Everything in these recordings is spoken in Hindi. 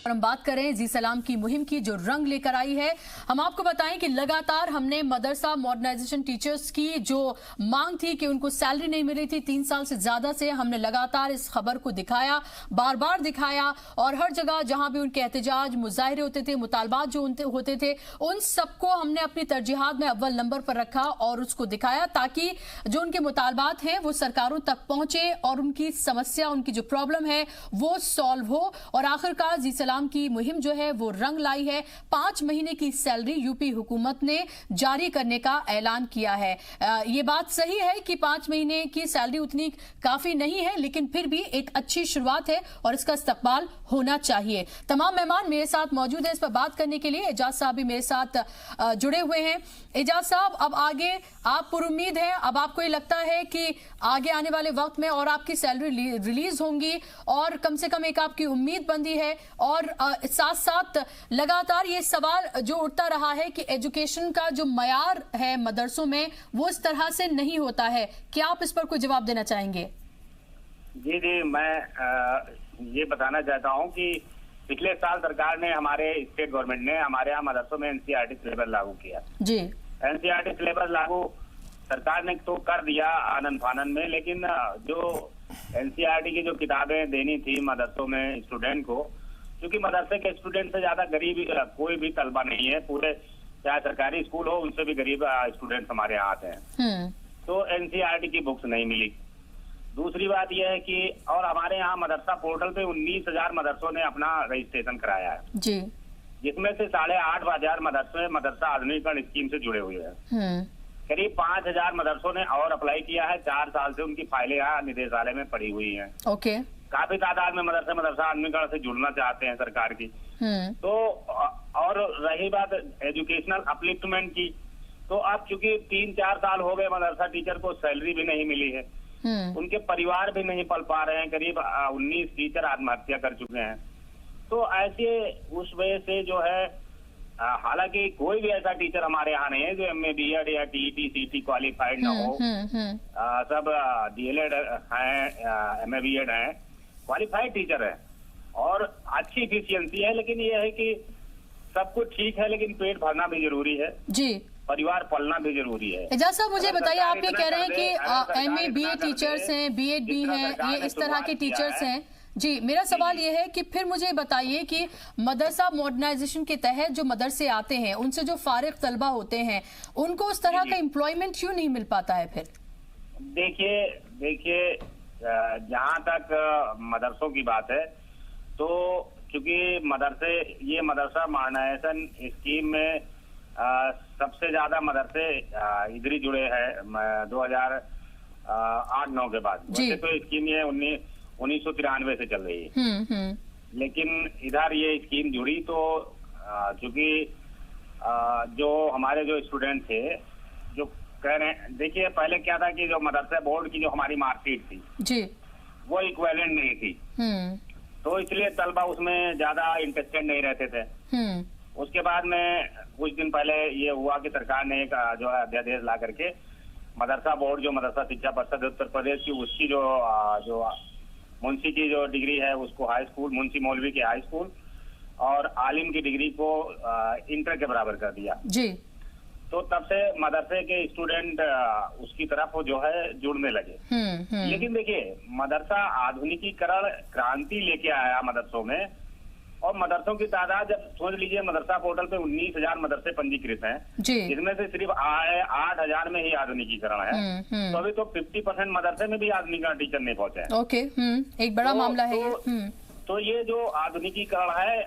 और हम बात करें जी सलाम की मुहिम की जो रंग लेकर आई है। हम आपको बताएं कि लगातार हमने मदरसा मॉडर्नाइजेशन टीचर्स की जो मांग थी कि उनको सैलरी नहीं मिली थी 3 साल से ज्यादा से, हमने लगातार इस खबर को दिखाया, बार बार दिखाया, और हर जगह जहां भी उनके एहतजाज मुजाहरे होते थे, मुतालबात जो होते थे, उन सबको हमने अपनी तरजीहात में अव्वल नंबर पर रखा और उसको दिखाया ताकि जो उनके मुतालबात हैं वो सरकारों तक पहुंचे और उनकी समस्या, उनकी जो प्रॉब्लम है वो सॉल्व हो। और आखिरकार जी सलाम की मुहिम जो है वो रंग लाई है। 5 महीने की सैलरी यूपी हुकूमत ने जारी करने का ऐलान किया है। ये बात सही है कि 5 महीने की सैलरी उतनी काफी नहीं है, लेकिन फिर भी एक अच्छी शुरुआत है और इसका इस्तकबाल होना चाहिए। तमाम मेहमान मेरे साथ मौजूद हैं इस पर बात करने के लिए। एजाज साहब भी मेरे साथ जुड़े हुए हैं। एजाज साहब, अब आगे आप पुरुम्मीद हैं, अब आपको ये लगता है कि आगे आने वाले वक्त में और आपकी सैलरी रिलीज होंगी और कम से कम एक आपकी उम्मीद बंदी है, और साथ साथ लगातार ये सवाल जो उठता रहा है कि एजुकेशन का जो मयार है मदरसों में वो इस तरह से नहीं होता है, क्या आप इस पर कोई जवाब देना चाहेंगे? जी, मैं ये बताना चाहता हूँ कि पिछले साल सरकार ने, हमारे स्टेट गवर्नमेंट ने हमारे यहाँ मदरसों में एनसीईआरटी सिलेबस लागू किया। जी, एनसीईआरटी सिलेबस लागू सरकार ने तो कर दिया आनंद फानन में, लेकिन जो एनसीईआरटी की जो किताबें देनी थी मदरसों में स्टूडेंट को, क्योंकि मदरसे के स्टूडेंट से ज्यादा गरीब कोई भी तलबा नहीं है, पूरे चाहे सरकारी स्कूल हो उनसे भी गरीब स्टूडेंट हमारे यहाँ आते हैं, तो एनसीईआरटी की बुक्स नहीं मिली। दूसरी बात यह है कि और हमारे यहाँ मदरसा पोर्टल पे 19,000 मदरसों ने अपना रजिस्ट्रेशन कराया है जी, जिसमें से 8,500 मदरसे मदरसा आधुनिकीकरण स्कीम से जुड़े हुए हैं। करीब 5,000 मदरसों ने और अप्लाई किया है। 4 साल से उनकी फाइलें यहाँ निदेशालय में पड़ी हुई हैं। ओके, काफी तादाद में मदरसा आधुनिकीकरण से जुड़ना चाहते हैं सरकार की। तो और रही बात एजुकेशनल अपलिफ्टमेंट की, तो अब चूंकि 3-4 साल हो गए मदरसा टीचर को सैलरी भी नहीं मिली है, उनके परिवार भी नहीं पल पा रहे हैं। करीब 19 टीचर आत्महत्या कर चुके हैं। तो ऐसे उस वजह से जो है, हालांकि कोई भी ऐसा टीचर हमारे यहाँ नहीं है जो एमए बीएड या टीईटी सीटी क्वालिफाइड ना हो। सब डीएलएड हैं, एमए बीएड हैं, क्वालिफाइड टीचर है और अच्छी इफिशियंसी है। लेकिन ये है कि सब कुछ ठीक है, लेकिन पेट भरना भी जरूरी है जी, परिवार पलना भी जरूरी है। एजाज साहब, मुझे बताइए, आप ये कह रहे हैं कि एमए बीए टीचर्स हैं, बीएड भी हैं, ये इस तरह के टीचर्स हैं जी। मेरा सवाल ये है कि फिर मुझे बताइए कि मदरसा मॉडर्नाइजेशन के तहत जो मदरसे आते हैं उनसे जो फारिग तलबा होते हैं उनको उस तरह का एम्प्लॉयमेंट क्यों नहीं मिल पाता है? फिर देखिए जहाँ तक मदरसों की बात है, तो क्योंकि ये मदरसा मॉडर्नाइजेशन स्कीम में सबसे ज्यादा मदरसे इधर ही जुड़े हैं 2008-9 के बाद। वैसे तो स्कीम ये 1993 से चल रही है, लेकिन इधर ये स्कीम जुड़ी तो चूंकि जो हमारे जो स्टूडेंट थे जो कह रहे हैं, देखिए पहले क्या था कि जो मदरसा बोर्ड की जो हमारी मार्कशीट थी जी, वो इक्विवेलेंट नहीं थी, तो इसलिए तलबा उसमें ज्यादा इंटरेस्टेड नहीं रहते थे। उसके बाद में कुछ दिन पहले ये हुआ कि सरकार ने एक जो है अध्यादेश ला करके मदरसा बोर्ड, जो मदरसा शिक्षा परिषद उत्तर प्रदेश की, उसकी जो मुंशी की जो डिग्री है उसको हाई स्कूल, मुंशी मौलवी की हाई स्कूल और आलिम की डिग्री को इंटर के बराबर कर दिया जी। तो तब से मदरसे के स्टूडेंट उसकी तरफ जो है जुड़ने लगे। लेकिन देखिए, मदरसा आधुनिकीकरण क्रांति लेके आया मदरसों में, और मदरसों की तादाद जब सोच लीजिए, मदरसा पोर्टल पे 19,000 मदरसे पंजीकृत हैं, जिसमें से सिर्फ 8,000 में ही आधुनिकीकरण है। तो अभी तो 50% मदरसे में भी आधुनिकीकरण टीचर नहीं पहुंचे हैं। ओके, एक बड़ा मामला है। तो ये जो आधुनिकीकरण है,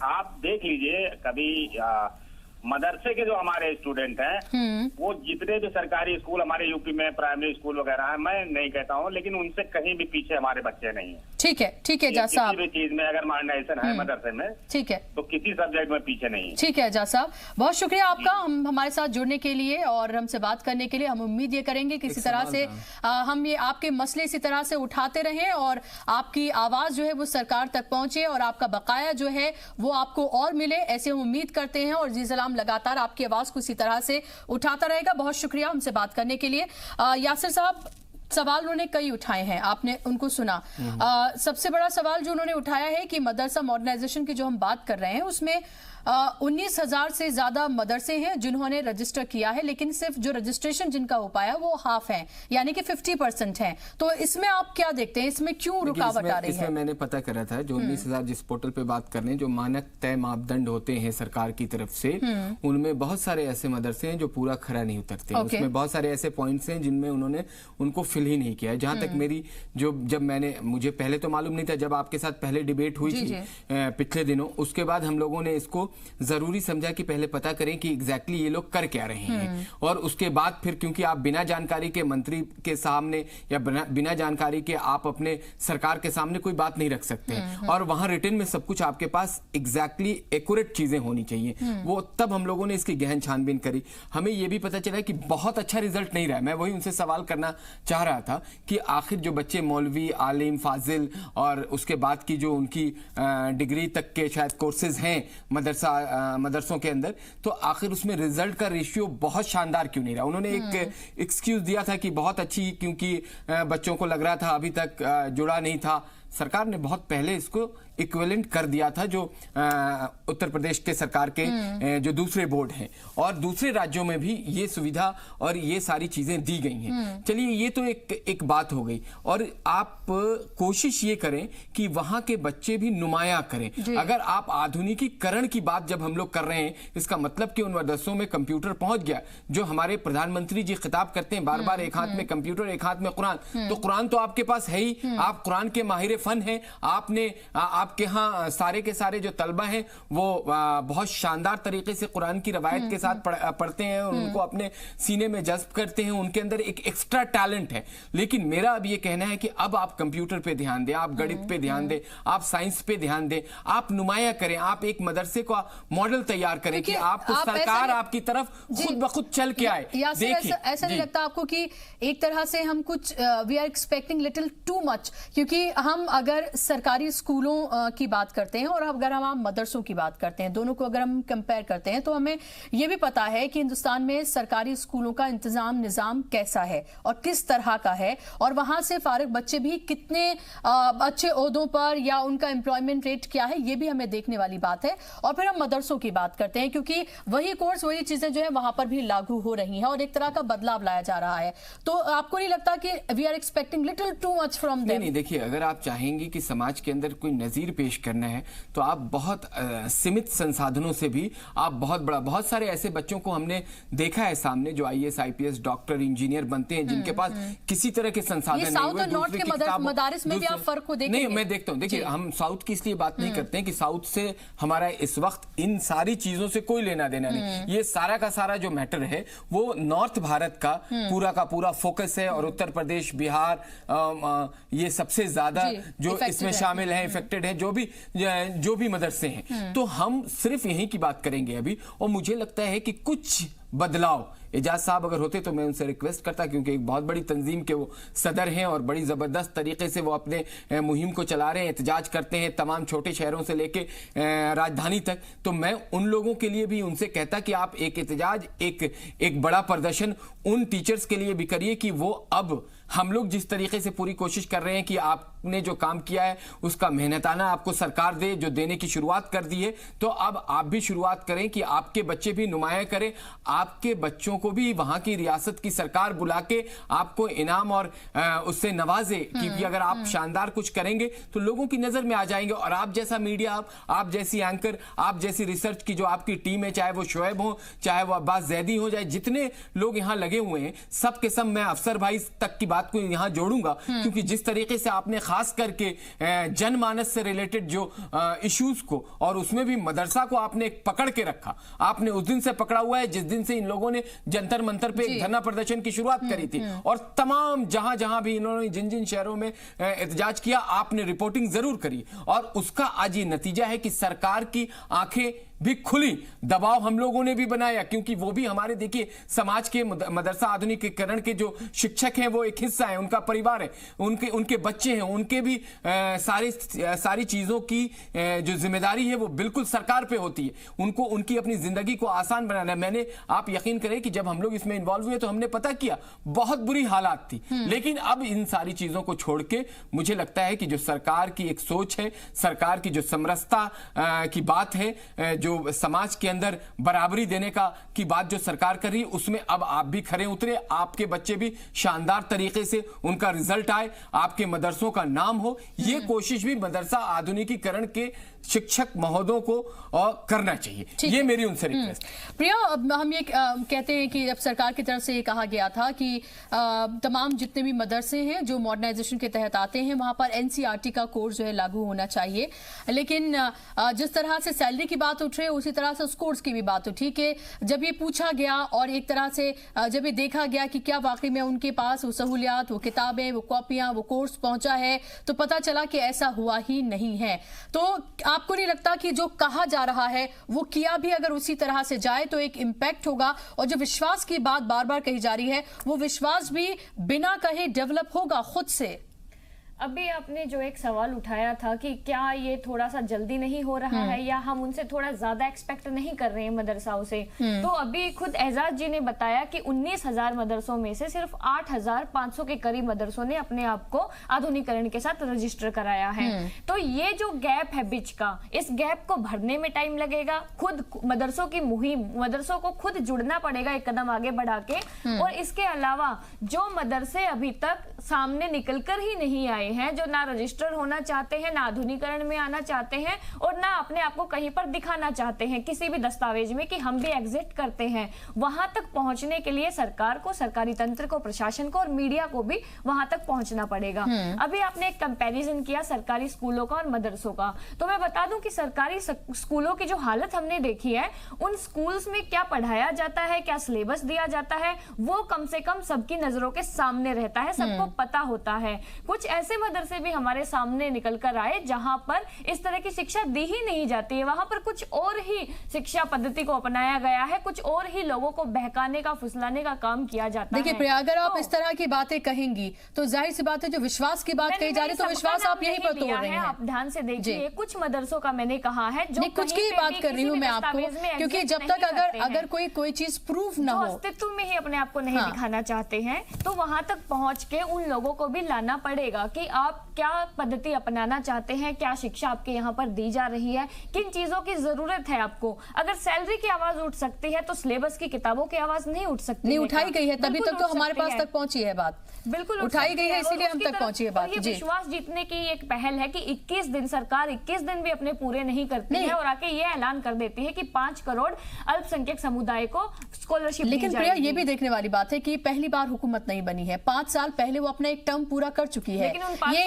आप देख लीजिए कभी मदरसे के जो हमारे स्टूडेंट हैं, वो जितने भी सरकारी स्कूल हमारे यूपी में प्राइमरी स्कूल वगैरह हैं, मैं नहीं कहता हूं, लेकिन उनसे कहीं भी पीछे हमारे बच्चे नहीं है। ठीक है एजाज साहब, किसी भी चीज में अगर मॉडर्नाइजेशन है मदरसे में, ठीक है, तो किसी सब्जेक्ट में पीछे नहीं है। ठीक है एजाज साहब, बहुत शुक्रिया आपका हमारे साथ जुड़ने के लिए और हमसे बात करने के लिए। हम उम्मीद ये करेंगे कि इसी तरह से हम ये आपके मसले इसी तरह से उठाते रहें और आपकी आवाज जो है वो सरकार तक पहुंचे और आपका बकाया जो है वो आपको और मिले, ऐसे हम उम्मीद करते हैं। और जी सलाम लगातार आपकी आवाज को इसी तरह से उठाता रहेगा। बहुत शुक्रिया हमसे बात करने के लिए। यासिर साहब, सवाल उन्होंने कई उठाए हैं, आपने उनको सुना। सबसे बड़ा सवाल जो उन्होंने उठाया है कि मदरसा मॉडर्नाइजेशन की जो हम बात कर रहे हैं उसमें 19,000 से ज्यादा मदरसे हैं जिन्होंने रजिस्टर किया है, लेकिन सिर्फ जो रजिस्ट्रेशन जिनका हो पाया वो हाफ है, यानी कि 50% है। तो इसमें आप क्या देखते हैं, इसमें क्यों रुकावट आ रही है? इसमें मैंने पता करा था, जो 19,000 जिस पोर्टल पे बात कर रहे हैं, जो मानक तय मापदंड होते हैं सरकार की तरफ से, उनमें बहुत सारे ऐसे मदरसे हैं जो पूरा खरा नहीं उतरते। उसमें बहुत सारे ऐसे पॉइंट्स हैं जिनमें उन्होंने उनको फिल ही नहीं किया है। जहां तक मेरी मुझे पहले तो मालूम नहीं था, जब आपके साथ पहले डिबेट हुई थी पिछले दिनों, उसके बाद हम लोगों ने इसको जरूरी समझा कि पहले पता करें कि एग्जैक्टली ये लोग कर क्या रहे हैं, और उसके बाद फिर, क्योंकि आप बिना जानकारी के मंत्री के सामने या बिना जानकारी के आप अपने सरकार के सामने कोई बात नहीं रख सकते, और वहां रिटर्न में सब कुछ आपके पास एग्जैक्टली एक्यूरेट चीजें होनी चाहिए। वो तब हम लोगों ने इसकी गहन छानबीन करी। हमें यह भी पता चला कि बहुत अच्छा रिजल्ट नहीं रहा। मैं वही उनसे सवाल करना चाह रहा था कि आखिर जो बच्चे मौलवी, आलिम, फाजिल और उसके बाद की जो उनकी डिग्री तक के शायद कोर्सेज हैं मदरसों के अंदर, तो आखिर उसमें रिजल्ट का रेशियो बहुत शानदार क्यों नहीं रहा? उन्होंने एक एक्सक्यूज दिया था कि बहुत अच्छी, क्योंकि बच्चों को लग रहा था अभी तक जुड़ा नहीं था। सरकार ने बहुत पहले इसको इक्विवेलेंट कर दिया था, जो उत्तर प्रदेश के सरकार के जो दूसरे बोर्ड हैं, और दूसरे राज्यों में भी ये सुविधा और ये सारी चीजें दी गई हैं। चलिए, ये तो एक बात हो गई, और आप कोशिश ये करें कि वहां के बच्चे भी नुमाया करें। अगर आप आधुनिकीकरण की बात जब हम लोग कर रहे हैं, इसका मतलब कि उन मदरसों में कंप्यूटर पहुंच गया, जो हमारे प्रधानमंत्री जी खिताब करते हैं बार बार, एक हाथ में कंप्यूटर एक हाथ में कुरान। तो कुरान तो आपके पास है ही, आप कुरान के माहिर फन हैं, आपके यहाँ सारे के सारे जो तलबा हैं वो बहुत शानदार तरीके से कुरान की रवायत के साथ पढ़ते हैं, उनको अपने सीने में जज्ब करते हैं, उनके अंदर एक एक्स्ट्रा टैलेंट है। लेकिन मेरा अब ये कहना है कि अब आप कंप्यूटर पे ध्यान दें, आप गणित पे ध्यान दें, आप साइंस पे ध्यान दें, आप नुमाया करें, आप एक मदरसे का मॉडल तैयार करें कि आपको सरकार आपकी तरफ खुद ब खुद चल के आए। देखिए, ऐसा नहीं लगता आपको कि एक तरह से हम कुछ we are expecting little too much? क्योंकि हम अगर सरकारी स्कूलों की बात करते हैं और अगर हम मदरसों की बात करते हैं, दोनों को अगर हम कंपेयर करते हैं, तो हमें यह भी पता है कि हिंदुस्तान में सरकारी स्कूलों का इंतजाम निजाम कैसा है और किस तरह का है, और वहां से फारिग बच्चे भी कितने अच्छे ओहदों पर या उनका एम्प्लॉयमेंट रेट क्या है, ये भी हमें देखने वाली बात है। और फिर हम मदरसों की बात करते हैं, क्योंकि वही कोर्स, वही चीजें जो है वहां पर भी लागू हो रही हैं और एक तरह का बदलाव लाया जा रहा है। तो आपको नहीं लगता कि we are expecting little too much from them? नहीं, देखिए, अगर आप चाहेंगे कि समाज के अंदर कोई नजीर पेश करना है, तो आप बहुत सीमित संसाधनों से भी आप बहुत सारे ऐसे बच्चों को हमने देखा है सामने, जो IAS, IPS, डॉक्टर, इंजीनियर बनते हैं, जिनके पास किसी तरह के संसाधन नहीं। साउथ और नॉर्थ के मदारिस में भी आप फर्क को देखेंगे? नहीं, मैं देखता हूं। देखिए, हम साउथ की इसलिए बात नहीं करते हैं कि साउथ से हमारा इस वक्त इन सारी चीजों से कोई लेना देना नहीं। ये सारा का सारा जो मैटर है वो नॉर्थ भारत का पूरा फोकस है, और उत्तर प्रदेश, बिहार, ये सबसे ज्यादा जो इसमें शामिल है, इफेक्टेड है, जो भी मदरसे हैं। तो हम सिर्फ यहीं की बात करेंगे अभी, और मुझे लगता है कि कुछ बदलाव, एजाज साहब अगर होते तो मैं उनसे रिक्वेस्ट करता, क्योंकि एक बहुत बड़ी तंजीम के वो सदर हैं और बड़ी जबरदस्त तरीके से वो अपने मुहिम को चला रहे हैं, एहतजाज करते हैं तमाम छोटे शहरों से लेके राजधानी तक। तो मैं उन लोगों के लिए भी उनसे कहता कि आप एक एहतजाज, एक बड़ा प्रदर्शन उन टीचर्स के लिए भी करिए कि वो, अब हम लोग जिस तरीके से पूरी कोशिश कर रहे हैं कि आपने जो काम किया है उसका मेहनताना आपको सरकार दे, जो देने की शुरुआत कर दी है, तो अब आप भी शुरुआत करें कि आपके बच्चे भी नुमाया करें, आपके बच्चों को भी वहां की रियासत की सरकार बुला के आपको इनाम और उससे नवाजे, क्योंकि अगर आप शानदार कुछ करेंगे तो लोगों की नजर में आ जाएंगे। और आप जैसा मीडिया, आप जैसी एंकर, आप जैसी रिसर्च की जो आपकी टीम है, चाहे वो शोएब हो, चाहे वो अब्बास जैदी हो, चाहे जितने लोग यहाँ लगे हुए हैं, सब के सब, मैं अफसर भाई तक की बात को यहां जोड़ूंगा, क्योंकि जिस तरीके से आपने खास करके जनमानस से रिलेटेड जो इश्यूज को, और उसमें भी मदरसा को आपने पकड़ के रखा, आपने उस दिन से पकड़ा हुआ है जिस दिन से इन लोगों ने जंतर मंतर पे एक धरना प्रदर्शन की शुरुआत करी थी, और तमाम जहां भी इन्होंने जिन शहरों में एहतजाज किया, आपने रिपोर्टिंग जरूर करी, और उसका आज ये नतीजा है कि सरकार की आंखें भी खुली दबाव हम लोगों ने भी बनाया, क्योंकि वो भी हमारे देखिए समाज के मदरसा आधुनिकीकरण के जो शिक्षक हैं वो एक हिस्सा है, उनका परिवार है, उनके बच्चे हैं, उनके भी सारी चीजों की जो जिम्मेदारी है वो बिल्कुल सरकार पे होती है। उनको उनकी अपनी जिंदगी को आसान बनाना है। आप यकीन करें कि जब हम लोग इसमें इन्वॉल्व हुए तो हमने पता किया बहुत बुरी हालात थी, लेकिन अब इन सारी चीजों को छोड़ के मुझे लगता है कि जो सरकार की एक सोच है, सरकार की जो समरसता की बात है, जो समाज के अंदर बराबरी देने की बात जो सरकार कर रही है, उसमें अब आप भी खरे उतरे, आपके बच्चे भी शानदार तरीके से उनका रिजल्ट आए, आपके मदरसों का नाम हो, ये कोशिश भी मदरसा आधुनिकीकरण के शिक्षक महोदयों को करना चाहिए। ये मेरी उनसे रिक्वेस्ट। प्रिया, अब हम ये कहते हैं कि जब सरकार की तरफ से ये कहा गया था कि तमाम जितने भी मदरसे हैं जो मॉडर्नाइजेशन के तहत आते हैं वहां पर एनसीईआरटी का कोर्स जो है लागू होना चाहिए, लेकिन जिस तरह से सैलरी की बात उठ रही है उसी तरह से उस कोर्स की भी बात उठी कि जब ये पूछा गया और एक तरह से जब ये देखा गया कि क्या वाकई में उनके पास वो सहूलियात, वो किताबें, वो कॉपियां, वो कोर्स पहुंचा है, तो पता चला कि ऐसा हुआ ही नहीं है। तो आपको नहीं लगता कि जो कहा जा रहा है वो किया भी अगर उसी तरह से जाए तो एक इंपैक्ट होगा, और जो विश्वास की बात बार बार कही जा रही है वो विश्वास भी बिना कहे डेवलप होगा खुद से? अभी आपने जो एक सवाल उठाया था कि क्या ये थोड़ा सा जल्दी नहीं हो रहा है या हम उनसे थोड़ा ज्यादा एक्सपेक्ट नहीं कर रहे हैं मदरसाओं से, तो अभी खुद एजाज जी ने बताया कि 19,000 मदरसों में से सिर्फ 8,500 के करीब मदरसों ने अपने आप को आधुनिकीकरण के साथ रजिस्टर कराया है। तो ये जो गैप है बीच का, इस गैप को भरने में टाइम लगेगा। खुद मदरसों की मुहिम, मदरसों को खुद जुड़ना पड़ेगा एक कदम आगे बढ़ा के। और इसके अलावा जो मदरसे अभी तक सामने निकलकर ही नहीं आए हैं, जो ना रजिस्टर होना चाहते हैं, ना आधुनिकीकरण में आना चाहते हैं और ना अपने आप को कहीं पर दिखाना चाहते हैं किसी भी दस्तावेज में कि हम भी एग्जिट करते हैं, वहां तक पहुंचने के लिए सरकार को, सरकारी तंत्र को, प्रशासन को और मीडिया को भी वहां तक पहुंचना पड़ेगा। अभी आपने एक कंपैरिजन किया सरकारी स्कूलों का और मदरसों का, तो मैं बता दूं कि सरकारी स्कूलों की जो हालत हमने देखी है, उन स्कूल्स में क्या पढ़ाया जाता है, क्या सिलेबस दिया जाता है, वो कम से कम सबकी नजरों के सामने रहता है, सबको पता होता है। कुछ ऐसे मदरसे भी हमारे सामने निकल कर आए जहां पर इस तरह की शिक्षा दी ही नहीं जाती है, वहां पर कुछ और ही शिक्षा पद्धति को अपनाया गया है, कुछ और ही लोगों को बहकाने का, फुसलाने का काम किया जाता है। देखिए प्रिया, अगर आप इस तरह की बातें कहेंगी तो जाहिर सी बात है जो विश्वास की बात कही जा रही है तो विश्वास आप यहीं पर तोड़ रहे हैं। आप ध्यान से देखिए, कुछ मदरसों का मैंने कहा है जो कुछ की बात कर रही हूँ मैं आपको, क्योंकि जब तक अगर कोई चीज प्रूफ ना हो, अस्तित्व में ही अपने आप को नहीं दिखाना चाहते हैं, तो वहां तक पहुंच के उन लोगों को भी लाना पड़ेगा कि आप क्या पद्धति अपनाना चाहते हैं, क्या शिक्षा आपके यहाँ पर दी जा रही है, किन चीजों की जरूरत है आपको। अगर सैलरी की आवाज उठ सकती है तो सिलेबस की किताबों की आवाज नहीं उठ सकती, नहीं उठाई गई है, तभी तक तो हमारे पास तक पहुंची है बात, बिल्कुल उठाई गई है, इसीलिए हम तक पहुंची है बात। ये विश्वास जीतने की एक पहल है कि 21 दिन सरकार 21 दिन भी अपने पूरे नहीं करती है और आके ये ऐलान कर देती है कि 5 करोड़ अल्पसंख्यक समुदाय को स्कॉलरशिप। लेकिन प्रिया, ये भी देखने वाली बात है कि पहली बार हुकूमत नहीं बनी है, 5 साल पहले वो अपना एक टर्म पूरा कर चुकी है,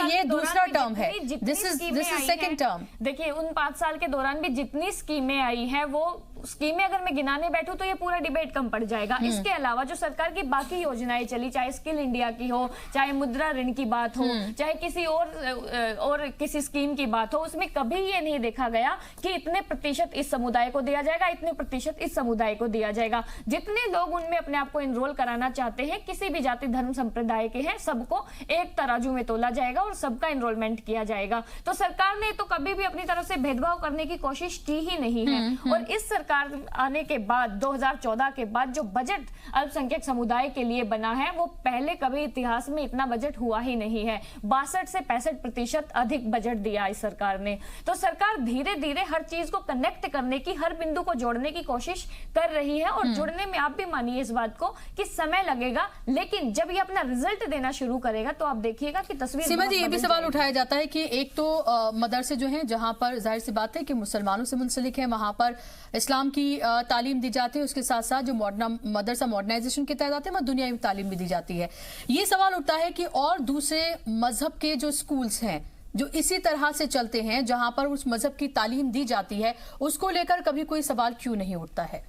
ये दूसरा टर्म है, दिस इज सेकंड टर्म। देखिए उन 5 साल के दौरान भी जितनी स्कीमें आई है, वो स्कीमें अगर मैं गिनाने बैठूं तो ये पूरा डिबेट कम पड़ जाएगा। इसके अलावा जो सरकार की बाकी योजनाएं चली, चाहे स्किल इंडिया की हो, चाहे मुद्रा ऋण की बात हो, चाहे किसी और किसी स्कीम की बात हो, उसमें कभी ये नहीं देखा गया कि इतने प्रतिशत इस समुदाय को दिया जाएगा, इतने प्रतिशत इस समुदाय को दिया जाएगा। जितने लोग उनमें अपने आप को एनरोल कराना चाहते हैं, किसी भी जाति धर्म संप्रदाय के हैं, सबको एक तराजू में तोला जाएगा और सबका एनरोलमेंट किया जाएगा। तो सरकार ने तो कभी भी अपनी तरफ से भेदभाव करने की कोशिश की ही नहीं है। और इस सरकार आने के बाद 2014 के बाद जो बजट अल्पसंख्यक समुदाय के लिए बना है, वो पहले कभी इतिहास में इतना बजट हुआ ही नहीं है। 62 से 65% अधिक बजट दिया इस सरकार ने। तो सरकार धीरे धीरे हर चीज को कनेक्ट करने की, हर बिंदु को जोड़ने की कोशिश कर रही है और जुड़ने में आप भी मानिए इस बात को कि समय लगेगा, लेकिन जब ये अपना रिजल्ट देना शुरू करेगा तो आप देखिएगा कि तस्वीर। सीमा जी, ये भी सवाल उठाया जाता है कि एक तो मदरसे जो हैं जहां पर जाहिर सी बात है कि मुसलमानों से मुंसलिक है, वहां पर इस्लाम की तालीम दी जाती है, उसके साथ साथ जो मदरसा मॉडर्नाइजेशन के तहत आते हैं वह दुनियावी तालीम भी दी जाती है। ये सवाल उठता है कि और दूसरे मजहब के जो स्कूल्स हैं जो इसी तरह से चलते हैं, जहां पर उस मजहब की तालीम दी जाती है, उसको लेकर कभी कोई सवाल क्यों नहीं उठता है?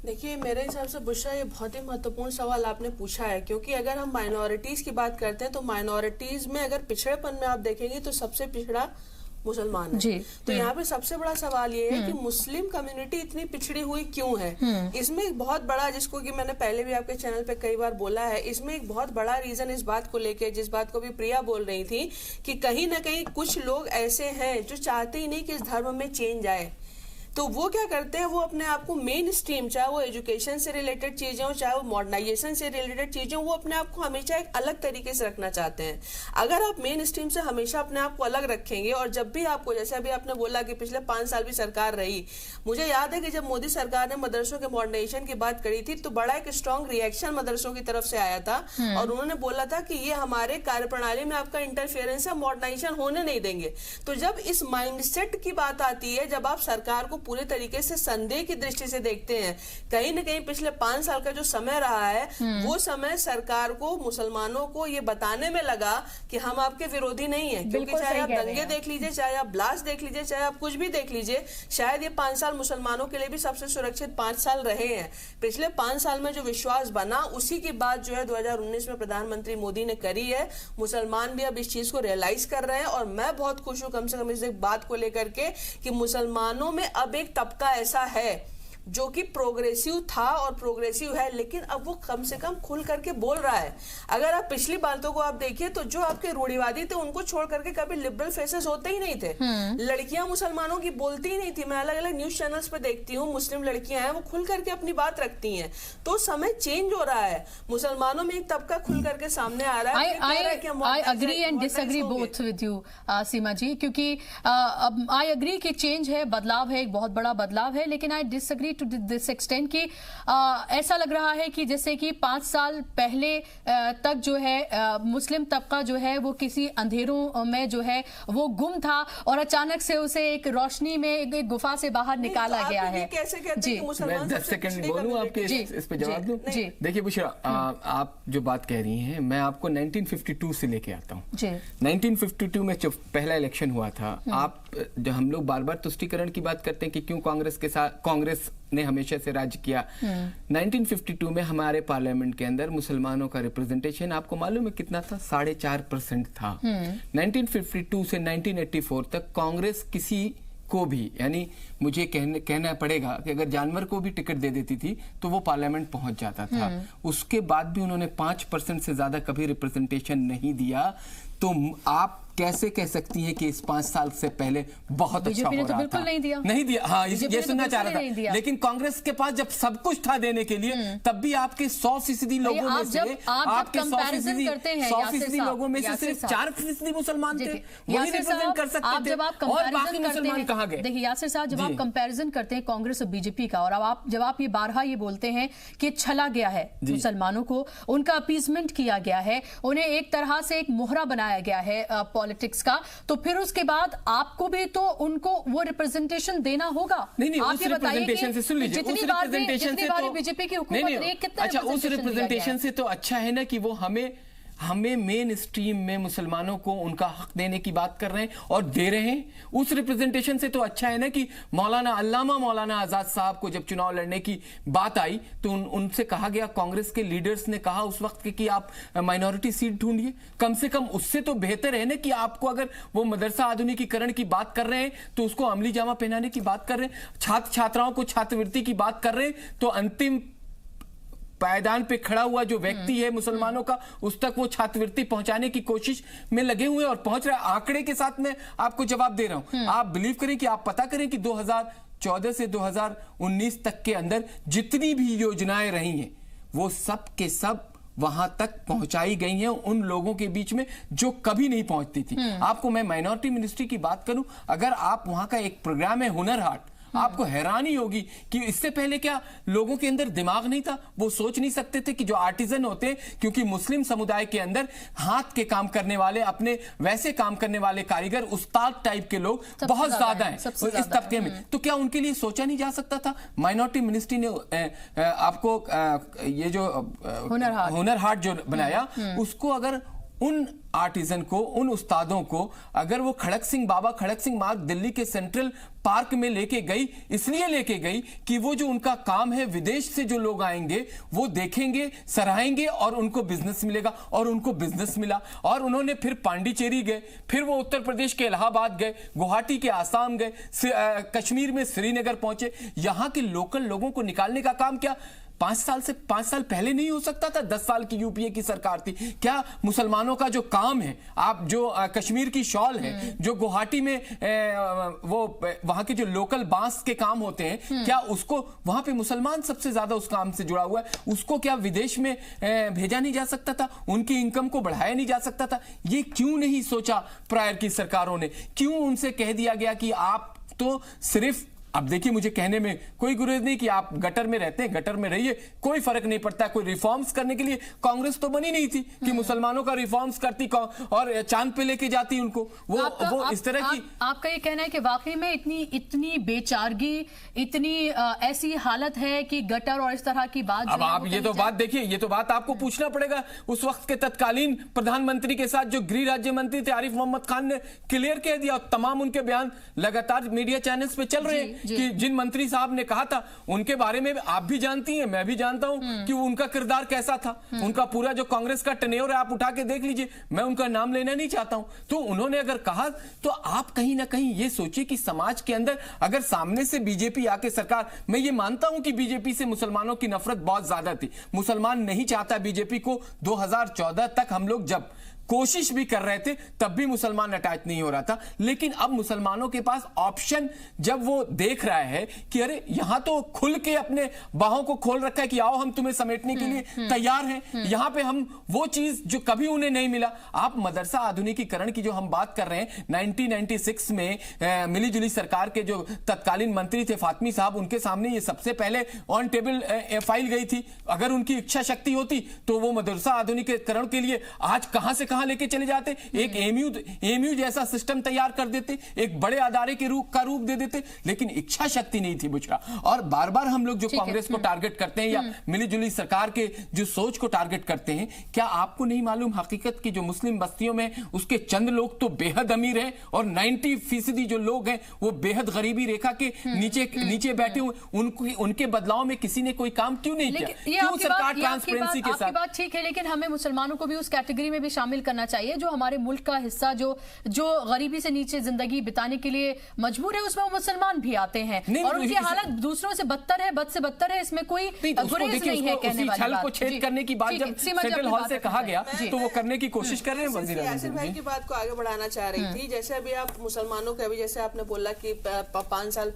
देखिए, मेरे हिसाब से बुशरा, ये बहुत ही महत्वपूर्ण सवाल आपने पूछा है, क्योंकि अगर हम माइनॉरिटीज की बात करते हैं तो माइनॉरिटीज में अगर पिछड़ेपन में आप देखेंगे तो सबसे पिछड़ा मुसलमान है। तो यहाँ पे सबसे बड़ा सवाल ये है कि मुस्लिम कम्युनिटी इतनी पिछड़ी हुई क्यों है। इसमें एक बहुत बड़ा, जिसको कि मैंने पहले भी आपके चैनल पे कई बार बोला है, इसमें एक बहुत बड़ा रीजन इस बात को लेके, जिस बात को भी प्रिया बोल रही थी, कि कहीं ना कहीं कुछ लोग ऐसे हैं जो चाहते ही नहीं कि इस धर्म में चेंज आए। तो वो क्या करते हैं, वो अपने आप को मेन स्ट्रीम, चाहे वो एजुकेशन से रिलेटेड चीजें हो, चाहे वो मॉडर्नाइजेशन से रिलेटेड चीजें हो, वो अपने आप को हमेशा एक अलग तरीके से रखना चाहते हैं। अगर आप मेन स्ट्रीम से हमेशा अपने आप को अलग रखेंगे, और जब भी आपको, जैसे अभी आपने बोला कि पिछले 5 साल भी सरकार रही, मुझे याद है कि जब मोदी सरकार ने मदरसों के मॉडर्नाइजेशन की बात करी थी, तो बड़ा एक स्ट्रॉन्ग रिएक्शन मदरसों की तरफ से आया था, और उन्होंने बोला था कि ये हमारे कार्यप्रणाली में आपका इंटरफेरेंस है, मॉडर्नाइजेशन होने नहीं देंगे। तो जब इस माइंडसेट की बात आती है, जब आप सरकार को पूरे तरीके से संदेह की दृष्टि से देखते हैं, कहीं ना कहीं पिछले 5 साल का जो समय रहा है, वो समय सरकार को, मुसलमानों को ये बताने में लगा कि हम आपके विरोधी नहीं है। क्योंकि चाहे आप दंगे देख लीजिए, चाहे आप ब्लास्ट देख लीजिए, चाहे आप कुछ भी देख लीजिए, शायद ये 5 साल मुसलमानों के लिए भी सबसे सुरक्षित 5 साल रहे हैं। पिछले 5 साल में जो विश्वास बना, उसी की बात जो है 2019 में प्रधानमंत्री मोदी ने करी है। मुसलमान भी अब इस चीज को रियलाइज कर रहे हैं, और मैं बहुत खुश हूं कम से कम इस बात को लेकर के कि मुसलमानों में अब एक तबका ऐसा है जो कि प्रोग्रेसिव था और प्रोग्रेसिव है, लेकिन अब वो कम से कम खुल करके बोल रहा है। अगर आप पिछली बातों को आप देखिए, तो जो आपके रूढ़िवादी थे उनको छोड़ करके कभी लिबरल फेसेस होते ही नहीं थे। लड़कियां मुसलमानों की बोलती ही नहीं थी। मैं अलग अलग न्यूज चैनल्स पे देखती हूँ, मुस्लिम लड़कियां हैं, वो खुल करके अपनी बात रखती हैं। तो समय चेंज हो रहा है, मुसलमानों में एक तबका खुल करके सामने आ रहा है। I agree and disagree both with you Seema ji, क्योंकि आई अग्री कि चेंज है, बदलाव है, एक बहुत बड़ा बदलाव है, लेकिन I disagree to this extent कि ऐसा लग रहा है कि जैसे कि 5 साल पहले तक जो है मुस्लिम तबका जो है वो किसी अंधेरों में जो है वो गुम था, और अचानक से उसे एक रोशनी में एक गुफा से बाहर निकाला गया है। कैसे कहते हैं कि मैं 10 सेकंड बोलूं आपके इस पे जवाब दूं? देखिए बुशरा, आप जो बात कह रही हैं, मैं आपको 1952 से लेके आता हूँ। 1952 में जब पहला इलेक्शन हुआ था, आप जो हम लोग बार बार तुष्टीकरण की बात करते हैं कि क्यों कांग्रेस के साथ, कांग्रेस ने हमेशा से राज्य किया। 1952 में हमारे पार्लियामेंट के अंदर मुसलमानों का रिप्रेजेंटेशन आपको मालूम है कितना था? 4.5% था। 1952 से 1984 तक कांग्रेस किसी को भी, यानी मुझे कहना पड़ेगा कि अगर जानवर को भी टिकट दे देती थी तो वो पार्लियामेंट पहुंच जाता था। उसके बाद भी उन्होंने 5% से ज्यादा कभी रिप्रेजेंटेशन नहीं दिया। तो आप कैसे कह सकती हैं कि इस 5 साल से पहले बहुत अच्छा हो रहा था? नहीं दिया। हाँ, ये सुनना चाह रहा था। लेकिन कांग्रेस के पास जब सब कुछ था देने के लिए, तब भी आपके 100% लोगों में से, आपके 100% लोगों में से सिर्फ 4% मुसलमान थे। वही रिप्रेजेंट कर सकते थे, और बाकी मुसलमान कहाँ गए? देखिए यासिर साहब, जब आप कंपैरिजन करते हैं कांग्रेस और बीजेपी का, और अब जब आप ये बारहा ये बोलते हैं कि छला गया है मुसलमानों को, उनका अपीजमेंट किया गया है, उन्हें एक तरह से एक मोहरा बनाया गया है पॉलिटिक्स का, तो फिर उसके बाद आपको भी तो उनको वो रिप्रेजेंटेशन देना होगा। नहीं, उस रिप्रेजेंटेशन से सुन लीजिए, उस रिप्रेजेंटेशन से तो बीजेपी की हुकूमत रही, कितना अच्छा, उस रिप्रेजेंटेशन से तो अच्छा है ना कि वो हमें मेन स्ट्रीम में मुसलमानों को उनका हक देने की बात कर रहे हैं और दे रहे हैं। उस रिप्रेजेंटेशन से तो अच्छा है ना कि मौलाना आजाद साहब को जब चुनाव लड़ने की बात आई तो उनसे कहा गया, कांग्रेस के लीडर्स ने कहा उस वक्त कि आप माइनॉरिटी सीट ढूंढिए। कम से कम उससे तो बेहतर है ना कि आपको, अगर वो मदरसा आधुनिकीकरण की बात कर रहे हैं तो उसको अमली जामा पहनाने की बात कर रहे हैं, छात्र छात्राओं को छात्रवृत्ति की बात कर रहे हैं, तो अंतिम पायदान पे खड़ा हुआ जो व्यक्ति है मुसलमानों का, उस तक वो छात्रवृत्ति पहुंचाने की कोशिश में लगे हुए और पहुंच रहे। आंकड़े के साथ मैं आपको जवाब दे रहा हूं। आप बिलीव करें कि आप पता करें कि 2014 से 2019 तक के अंदर जितनी भी योजनाएं रही हैं, वो सब के सब वहां तक पहुंचाई गई हैं उन लोगों के बीच में जो कभी नहीं पहुंचती थी। आपको मैं माइनॉरिटी मिनिस्ट्री की बात करूं, अगर आप वहां का एक प्रोग्राम है हुनर हाट, आपको हैरानी होगी कि इससे पहले क्या लोगों के अंदर दिमाग नहीं था? वो सोच नहीं सकते थे कि जो आर्टिजन होते हैं, क्योंकि मुस्लिम समुदाय के अंदर हाथ के काम करने वाले, अपने वैसे काम करने वाले कारीगर, उस्ताद टाइप के लोग बहुत ज्यादा हैं इस तबके में, तो क्या उनके लिए सोचा नहीं जा सकता था? माइनॉरिटी मिनिस्ट्री ने आपको ये जो हुनर हाट जो बनाया, उसको अगर उन आर्टिजन को, उन उस्तादों को, अगर वो खड़क सिंह बाबा खड़क सिंह मार्ग दिल्ली के सेंट्रल पार्क में लेके गई, इसलिए लेके गई कि वो जो उनका काम है, विदेश से जो लोग आएंगे वो देखेंगे, सराहेंगे और उनको बिजनेस मिलेगा, और उनको बिजनेस मिला। और उन्होंने फिर पांडिचेरी गए, फिर वो उत्तर प्रदेश के इलाहाबाद गए, गुवाहाटी के आसाम गए, कश्मीर में श्रीनगर पहुंचे। यहां के लोकल लोगों को निकालने का काम क्या 5 साल पहले नहीं हो सकता था? 10 साल की यूपीए की सरकार थी। क्या मुसलमानों का जो काम है, आप जो कश्मीर की शॉल है, जो गुवाहाटी में वो वहां के जो लोकल बांस के काम होते हैं, क्या उसको वहां पे मुसलमान सबसे ज्यादा उस काम से जुड़ा हुआ है, उसको क्या विदेश में भेजा नहीं जा सकता था? उनकी इनकम को बढ़ाया नहीं जा सकता था? ये क्यों नहीं सोचा प्रायर की सरकारों ने? क्यों उनसे कह दिया गया कि आप तो सिर्फ, अब देखिए, मुझे कहने में कोई गुरेज नहीं कि आप गटर में रहते हैं, गटर में रहिए, कोई फर्क नहीं पड़ता। कोई रिफॉर्म्स करने के लिए कांग्रेस तो बनी नहीं थी कि मुसलमानों का रिफॉर्म्स करती और चांद पे लेके जाती उनको। वो इस तरह की। आपका ये कहना है कि वाकई में इतनी बेचारगी, इतनी ऐसी हालत है कि गटर और इस तरह की बात। अब आप ये तो बात देखिए, ये तो बात आपको पूछना पड़ेगा उस वक्त के तत्कालीन प्रधानमंत्री के साथ जो गृह राज्य मंत्री थे आरिफ मोहम्मद खान ने क्लियर कह दिया, और तमाम उनके बयान लगातार मीडिया चैनल्स पे चल रहे हैं कि जिन मंत्री साहब ने कहा था उनके बारे में आप भी जानती हैं, मैं भी जानता हूं कि वो उनका किरदार कैसा था। उनका पूरा जो कांग्रेस का टेन्योर है आप उठा के देख लीजिए, मैं उनका नाम लेना नहीं चाहता हूं। तो उन्होंने अगर कहा तो आप कहीं ना कहीं ये सोचिए कि समाज के अंदर अगर सामने से बीजेपी आके सरकार, मैं ये मानता हूं कि बीजेपी से मुसलमानों की नफरत बहुत ज्यादा थी, मुसलमान नहीं चाहता बीजेपी को। 2014 तक हम लोग जब कोशिश भी कर रहे थे तब भी मुसलमान अटैच नहीं हो रहा था, लेकिन अब मुसलमानों के पास ऑप्शन, जब वो देख रहा है कि अरे यहां तो खुल के अपने बाहों को खोल रखा है कि आओ हम तुम्हें समेटने के लिए तैयार हैं, यहां पे हम वो चीज जो कभी उन्हें नहीं मिला। आप मदरसा आधुनिकीकरण की जो हम बात कर रहे हैं, 1996 में मिली जुली सरकार के जो तत्कालीन मंत्री थे फातमी साहब, उनके सामने ये सबसे पहले ऑन टेबल फाइल गई थी। अगर उनकी इच्छा शक्ति होती तो वो मदरसा आधुनिकीकरण के लिए आज कहां से कहां लेके चले जाते, एक एमयू जैसा सिस्टम तैयार कर देते, एक बड़े अदारे के रूप दे देते, लेकिन इच्छा शक्ति नहीं थी बुशरा। और बार बार हम लोग जो कांग्रेस को टारगेट करते हैं या मिलीजुली सरकार के जो सोच को टारगेट करते हैं, क्या आपको नहीं मालूम हकीकत की जो मुस्लिम बस्तियों में उसके चंद लोग तो बेहद अमीर हैं और 90% जो लोग हैं वो बेहद गरीबी रेखा के नीचे बैठे हुए, उनके बदलाव में किसी ने कोई काम क्यों नहीं किया? क्यों सरकार ट्रांसपेरेंसी के साथ? बात ठीक है, लेकिन हमें मुसलमानों को भी उस कैटेगरी में भी शामिल करना चाहिए जो हमारे मुल्क का हिस्सा, जो गरीबी से नीचे जिंदगी बिताने के लिए मजबूर है, उसमें वो मुसलमान भी आते हैं और उनकी हालत दूसरों से बदतर है, बद से बदतर है, इसमें कोई गुरेज नहीं है कहने वाली बात। को छेद करने की बात जब सेंट्रल हॉल से कहा गया तो वो करने की कोशिश कर रहे हैं। वजीर यासिर भाई की बात को आगे बढ़ाना चाह रही थी, जैसे अभी आप मुसलमानों के, अभी जैसे आपने बोला कि 5 साल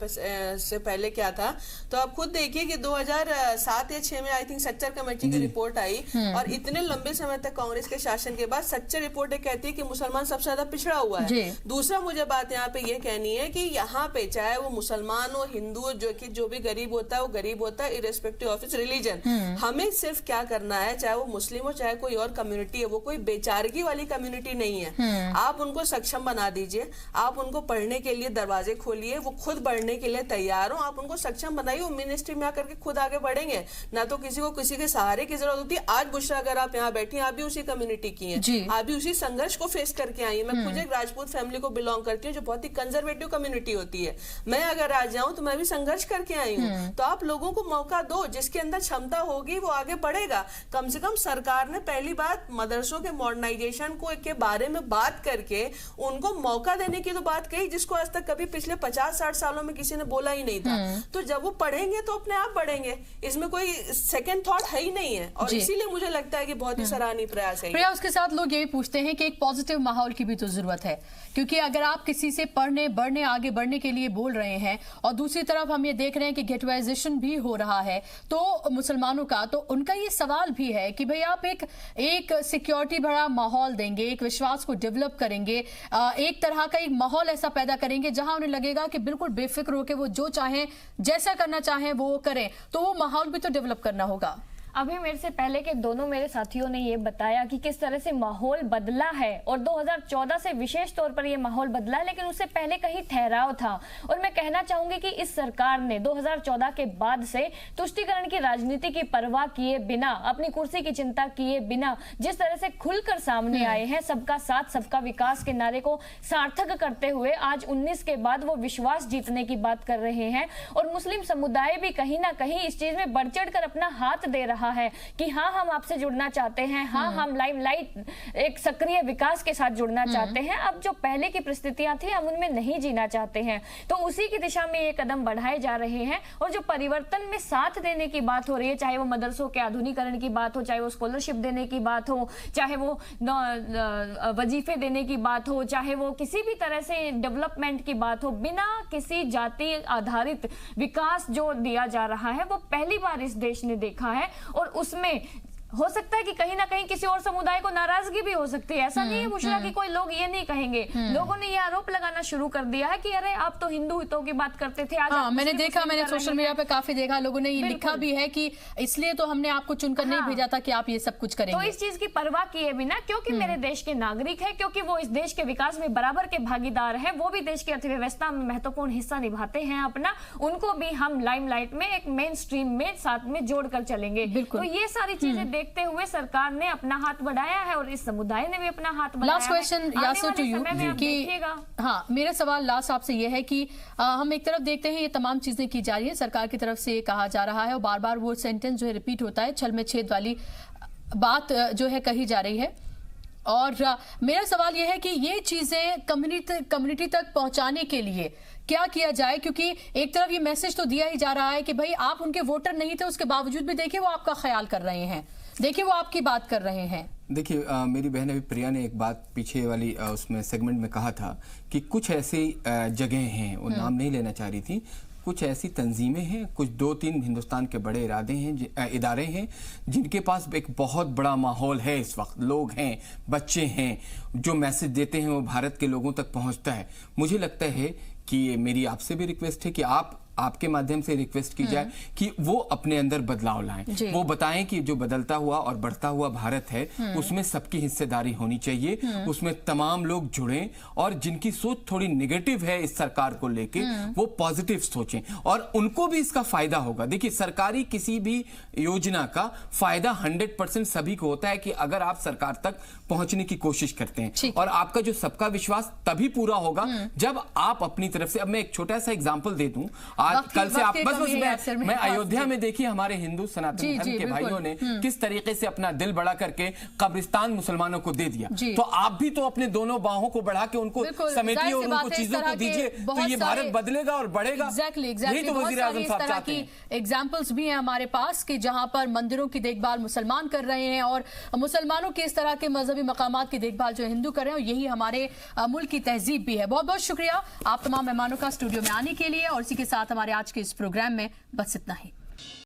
से पहले क्या था, तो आप खुद देखिए कि 2007 या 6 में आई थिंक सच्चर कमेटी की रिपोर्ट आई, और इतने लंबे समय तक कांग्रेस के शासन के बाद सच्चर रिपोर्ट कहती है कि मुसलमान सबसे ज्यादा पिछड़ा हुआ है। दूसरा मुझे बात यहाँ पे ये कहनी है कि यहाँ पे चाहे वो मुसलमान हो, हिंदू हो, जो भी गरीब होता है वो गरीब होता है, इरेस्पेक्टिव ऑफ इट्स रिलीजन। हमें सिर्फ क्या करना है, चाहे वो मुस्लिम हो चाहे कोई और कम्युनिटी है, वो कोई बेचारगी वाली कम्युनिटी नहीं है। आप उनको सक्षम बना दीजिए, आप उनको पढ़ने के लिए दरवाजे खोलिए, वो खुद बढ़ने के लिए तैयार हो, आप उनको सक्षम बनाइए, वो मिनिस्ट्री में आकर के खुद आगे बढ़ेंगे, ना तो किसी को किसी के सहारे की जरूरत होती है। आज बुशरा अगर आप यहाँ बैठी, आप भी उसी कम्युनिटी की हैं, आप भी उसी संघर्ष को फेस करके आई है। मैं खुद एक राजपूत फैमिली को बिलोंग करती हूँ जो बहुत ही कंजर्वेटिव कम्युनिटी होती है। मैं अगर आ जाऊं तो मैं भी संघर्ष करके आई हूँ। तो आप लोगों को मौका दो, जिसके अंदर क्षमता होगी वो आगे बढ़ेगा। कम से कम सरकार ने पहली बात मदरसों के मॉडर्नाइजेशन को के बारे में बात करके उनको मौका देने की तो बात कही, जिसको आज तक कभी पिछले 50-60 सालों में किसी ने बोला ही नहीं था। तो जब वो पढ़ेंगे तो अपने आप बढ़ेंगे, इसमें कोई सेकेंड थॉट है ही नहीं है, और इसीलिए मुझे लगता है कि बहुत ही सराहनीय प्रयास है। प्रिया, उसके साथ लोग ये भी पूछते हैं कि एक पॉजिटिव माहौल की भी तो जरूरत है, क्योंकि अगर आप किसी से पढ़ने बढ़ने आगे बढ़ने के लिए बोल रहे हैं और दूसरी तरफ हम ये देख रहे हैं कि गेटवाइजेशन भी हो रहा है तो मुसलमानों का, तो उनका ये सवाल भी है कि भाई आप एक सिक्योरिटी भरा माहौल देंगे, एक विश्वास को डेवलप करेंगे, एक तरह का एक माहौल ऐसा पैदा करेंगे जहां उन्हें लगेगा कि बिल्कुल बेफिक्र होकर वो जो चाहें जैसा करना चाहें वो करें, तो वो माहौल भी तो डेवलप करना होगा। अभी मेरे से पहले के दोनों मेरे साथियों ने ये बताया कि किस तरह से माहौल बदला है और 2014 से विशेष तौर पर ये माहौल बदला है, लेकिन उससे पहले कहीं ठहराव था। और मैं कहना चाहूंगी कि इस सरकार ने 2014 के बाद से तुष्टीकरण की राजनीति की परवाह किए बिना, अपनी कुर्सी की चिंता किए बिना जिस तरह से खुलकर सामने आए हैं, सबका साथ सबका विकास के नारे को सार्थक करते हुए आज 19 के बाद वो विश्वास जीतने की बात कर रहे हैं। और मुस्लिम समुदाय भी कहीं ना कहीं इस चीज में बढ़ चढ़ कर अपना हाथ दे रहा है कि हाँ, हम आपसे जुड़ना चाहते हैं, हाँ, हम लाइमलाइट एक सक्रिय विकास के साथ जुड़ना चाहते हैं। अब जो पहले की परिस्थितियां थी हम उनमें नहीं जीना चाहते हैं, तो उसी की दिशा में ये कदम बढ़ाए जा रहे हैं। और जो परिवर्तन में साथ देने की बात हो रही है, चाहे वो मदरसों के आधुनिकीकरण की बात हो, चाहे वो स्कॉलरशिप देने की बात हो, चाहे वो वजीफे देने की बात हो, चाहे वो किसी भी तरह से डेवलपमेंट की बात हो, बिना किसी जाति आधारित विकास जो दिया जा रहा है वो पहली बार इस देश ने देखा है। और उसमें हो सकता है कि कहीं ना कहीं किसी और समुदाय को नाराजगी भी हो सकती है। ऐसा नहीं है बुशरा कि कोई लोग ये नहीं कहेंगे। लोगों ने ये आरोप लगाना शुरू कर दिया है कि अरे आप तो हिंदू हितों की बात करते थे, आज मैंने देखा, मैंने सोशल मीडिया पे काफी देखा, लोगों ने ये लिखा भी है कि इसलिए तो हमने आपको चुनकर नहीं भेजा था कि आप ये सब कुछ करेंगे। तो इस चीज की परवाह किए बिना, क्योंकि मेरे देश के नागरिक है, क्योंकि वो इस देश के विकास में बराबर के भागीदार है, वो भी देश की अर्थव्यवस्था में महत्वपूर्ण हिस्सा निभाते हैं अपना, उनको भी हम लाइमलाइट में एक मेन स्ट्रीम में साथ में जोड़कर चलेंगे। तो ये सारी चीजें देखते हुए सरकार ने अपना हाथ बढ़ाया है और इस समुदाय ने भी अपना हाथ बढ़ाया है। Last question Yasir to you कि हाँ, मेरा सवाल लास्ट आपसे यह है कि हम एक तरफ देखते हैं ये तमाम चीजें की जा रही है, सरकार की तरफ से ये कहा जा रहा है और बार बार वो सेंटेंस जो है रिपीट होता है, छल में छेद वाली बात जो है कही जा रही है। और मेरा सवाल यह है कि ये चीजें कम्युनिटी तक पहुंचाने के लिए क्या किया जाए, क्योंकि एक तरफ ये मैसेज तो दिया ही जा रहा है कि भाई आप उनके वोटर नहीं थे, उसके बावजूद भी देखिए वो आपका ख्याल कर रहे हैं, देखिए वो आपकी बात कर रहे हैं। देखिए मेरी बहन अभी प्रिया ने एक बात पीछे वाली उसमें सेगमेंट में कहा था कि कुछ ऐसी जगह हैं, वो नाम नहीं लेना चाह रही थी, कुछ ऐसी तंजीमें हैं, कुछ 2-3 हिंदुस्तान के बड़े इदारे हैं जिनके पास एक बहुत बड़ा माहौल है, इस वक्त लोग हैं, बच्चे हैं, जो मैसेज देते हैं वो भारत के लोगों तक पहुंचता है। मुझे लगता है कि मेरी आपसे भी रिक्वेस्ट है कि आपके माध्यम से रिक्वेस्ट की जाए कि वो अपने अंदर बदलाव लाएं, वो बताएं कि जो बदलता हुआ और बढ़ता हुआ भारत है उसमें सबकी हिस्सेदारी होनी चाहिए, उसमें तमाम लोग जुड़ें और जिनकी सोच थोड़ी नेगेटिव है इस सरकार को लेके वो पॉजिटिव सोचें और उनको भी इसका फायदा होगा। देखिए सरकारी किसी भी योजना का फायदा 100% सभी को होता है कि अगर आप सरकार तक पहुंचने की कोशिश करते हैं, और आपका जो सबका विश्वास तभी पूरा होगा जब आप अपनी तरफ से। अब मैं एक छोटा सा एग्जांपल दे दूं, आज कल से आप बस मैं अयोध्या में देखिए हमारे हिंदू सनातन धर्म के भाइयों ने किस तरीके से अपना दिल बड़ा करके कब्रिस्तान मुसलमानों को दे दिया, तो आप भी तो अपने दोनों बाहों को बढ़ा के उनको समेटिए और उनको चीजों को दीजिए, तो ये भारत बदलेगा और बढ़ेगा। एग्जैक्टली तो वज़ीर आज़म साहब चाहते हैं। एग्जाम्पल्स भी हैं हमारे पास कि जहां पर मंदिरों की देखभाल मुसलमान कर रहे हैं और मुसलमानों के इस तरह के मजहबी मकामात की देखभाल जो हिंदू कर रहे हैं, और यही हमारे मुल्क की तहजीब भी है। बहुत बहुत शुक्रिया आप तमाम मेहमानों का स्टूडियो में आने के लिए, और इसी के साथ हमारे आज के इस प्रोग्राम में बस इतना ही।